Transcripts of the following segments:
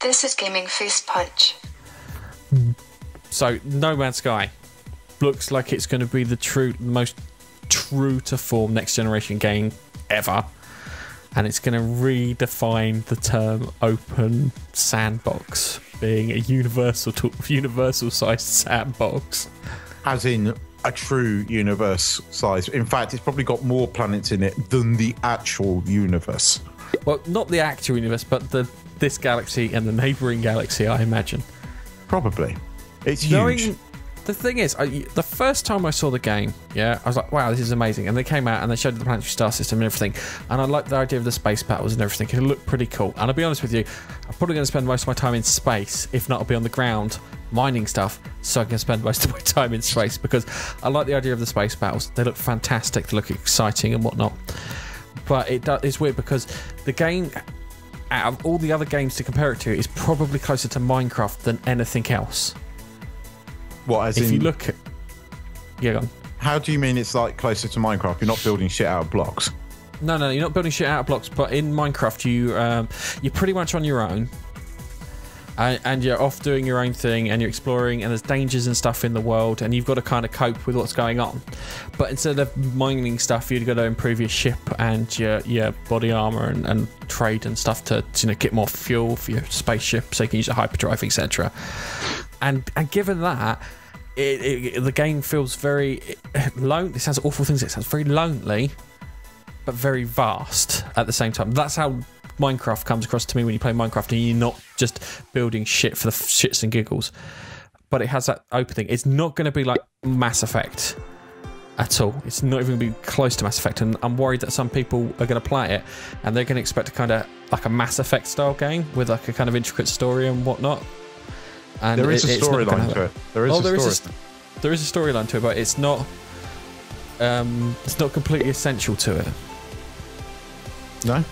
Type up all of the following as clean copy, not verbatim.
This is Gaming Face Punch. So, No Man's Sky looks like it's going to be the most true to form next generation game ever. And it's going to redefine the term open sandbox, being a universal sized sandbox. As in a true universe size. In fact, it's probably got more planets in it than the actual universe. Well, not the actual universe, but this galaxy and the neighbouring galaxy, I imagine. Probably. It's huge. The thing is, the first time I saw the game, I was like, wow, this is amazing. And they came out and they showed the planetary star system and everything. And I liked the idea of the space battles and everything. It looked pretty cool. And I'll be honest with you, I'm probably going to spend most of my time in space. If not, I'll be on the ground mining stuff so I can spend most of my time in space, because I like the idea of the space battles. They look fantastic. They look exciting and whatnot. But it's weird because the game, out of all the other games to compare it to, is probably closer to Minecraft than anything else. What, as if you look at... Yeah, go on. How do you mean it's like closer to Minecraft? You're not building shit out of blocks? No, you're not building shit out of blocks, but in Minecraft you're pretty much on your own. And you're off doing your own thing and you're exploring, and there's dangers and stuff in the world, and you've got to kind of cope with what's going on. But instead of mining stuff, you've got to improve your ship and your body armor and trade and stuff to get more fuel for your spaceship so you can use a hyperdrive, etc. And given that, the game feels very lone. It sounds awful things. It sounds very lonely, but very vast at the same time. That's how Minecraft comes across to me when you play Minecraft, and you're not just building shit for the shits and giggles. But it has that open thing. It's not going to be like Mass Effect at all. It's not even going to be close to Mass Effect, and I'm worried that some people are going to play it and they're going to expect a kind of like a Mass Effect style game with like a kind of intricate story and whatnot. And there is a storyline to it. There is a storyline to it, but it's not completely essential to it. No?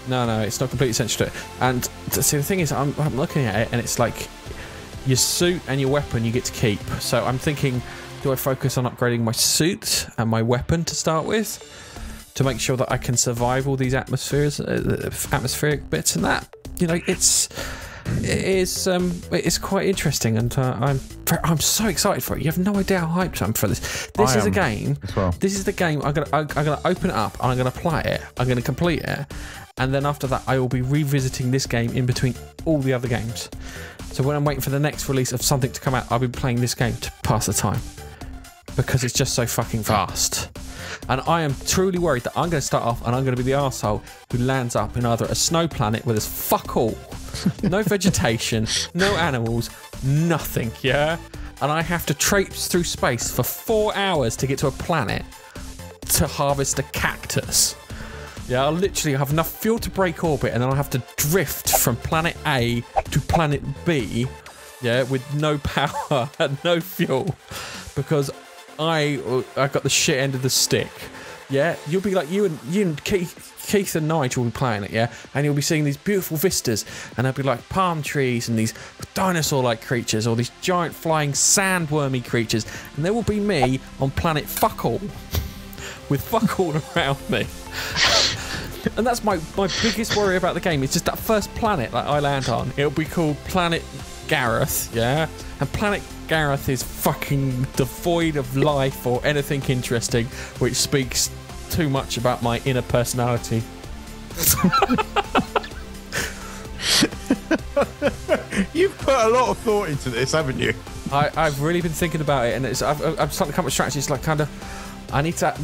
No, it's not completely essential to it. And see, the thing is, I'm looking at it, and it's like your suit and your weapon you get to keep. So I'm thinking, do I focus on upgrading my suit and my weapon to start with, to make sure that I can survive all these atmospheric bits and that? It's quite interesting, and I'm so excited for it. You have no idea how hyped I am for this. This is a game. Well. This is the game. I'm gonna open it up and I'm gonna play it. I'm gonna complete it, and then after that, I will be revisiting this game in between all the other games. So when I'm waiting for the next release of something to come out, I'll be playing this game to pass the time, because it's just so fucking vast. And I am truly worried that I'm going to start off and I'm going to be the arsehole who lands up in either a snow planet where there's fuck all, no vegetation, no animals, nothing, and I have to traipse through space for 4 hours to get to a planet to harvest a cactus. I'll literally have enough fuel to break orbit, and then I'll have to drift from planet A to planet B, with no power and no fuel, because I got the shit end of the stick. You'll be like, you and Keith and Nigel will be playing it, and you'll be seeing these beautiful vistas, and there'll be like palm trees and these dinosaur-like creatures, or these giant flying sandwormy creatures, and there will be me on planet fuck all with fuck all around me. And that's my biggest worry about the game. It's just that first planet that I land on. It'll be called Planet Gareth, and Planet Gareth is fucking devoid of life or anything interesting, which speaks too much about my inner personality. You've put a lot of thought into this, haven't you? I've really been thinking about it, and I'm starting to come up with strategies like kind of. I need to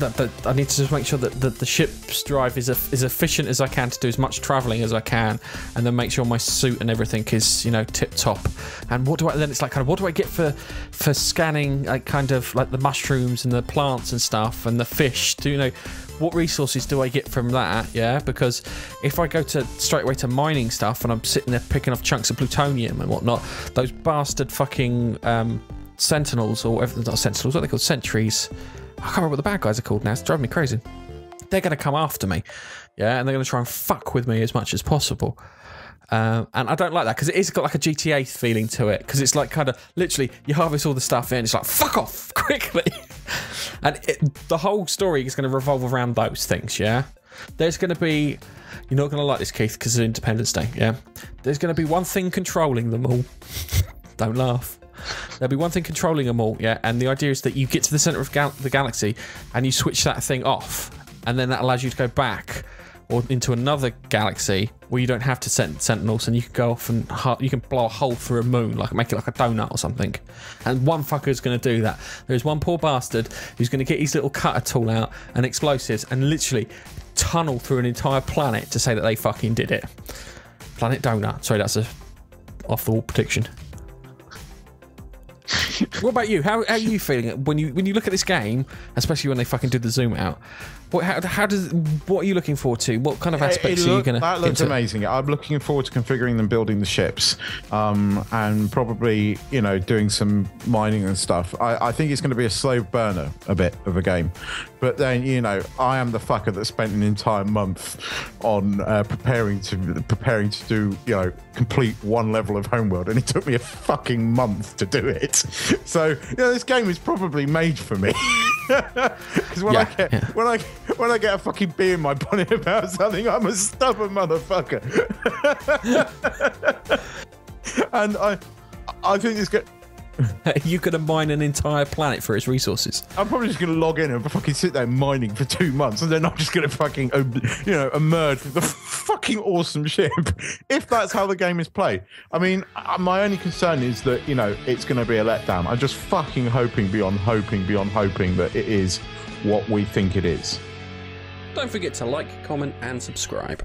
just make sure that the ship's drive is as efficient as I can to do as much travelling as I can, and then make sure my suit and everything is tip top. And what do I then? It's like kind of what do I get for scanning like kind of like the mushrooms and the plants and stuff and the fish? What resources do I get from that? Because if I go straight away to mining stuff and I'm sitting there picking off chunks of plutonium and whatnot, those bastard fucking sentinels, or whatever, not sentinels, what are they called? Sentries. I can't remember what the bad guys are called now. It's driving me crazy. They're going to come after me, and they're going to try and fuck with me as much as possible. And I don't like that, because it's got like a GTA feeling to it, because it's like kind of literally you harvest all the stuff in, it's like fuck off quickly. And the whole story is going to revolve around those things, There's going to be... You're not going to like this, Keith, because of Independence Day, yeah? There's going to be one thing controlling them all. Don't laugh. There'll be one thing controlling them all, yeah? And the idea is that you get to the centre of the galaxy and you switch that thing off. And then that allows you to go back or into another galaxy where you don't have to send sentinels, and you can go off and you can blow a hole through a moon, like make it like a donut or something. And one fucker is going to do that. There's one poor bastard who's going to get his little cutter tool out and explosives and literally tunnel through an entire planet to say that they fucking did it. Planet Donut. Sorry, that's a off-the-wall prediction. What about you? How are you feeling when you look at this game, especially when they fucking do the zoom out? What are you looking forward to? What kind of aspects are you going to? That looks amazing. I'm looking forward to configuring them, building the ships, and probably doing some mining and stuff. I think it's going to be a slow burner, a bit of a game, but then I am the fucker that spent an entire month on preparing to do complete one level of Homeworld, and it took me a fucking month to do it. So this game is probably made for me. Because when I get a fucking bee in my bonnet about something, I'm a stubborn motherfucker. And I think it's good. You could have mined an entire planet for its resources. I'm probably just going to log in and fucking sit there mining for 2 months, and then I'm just going to fucking, emerge with a fucking awesome ship. If that's how the game is played. I mean, my only concern is that, it's going to be a letdown. I'm just fucking hoping beyond hoping that it is what we think it is. Don't forget to like, comment, and subscribe.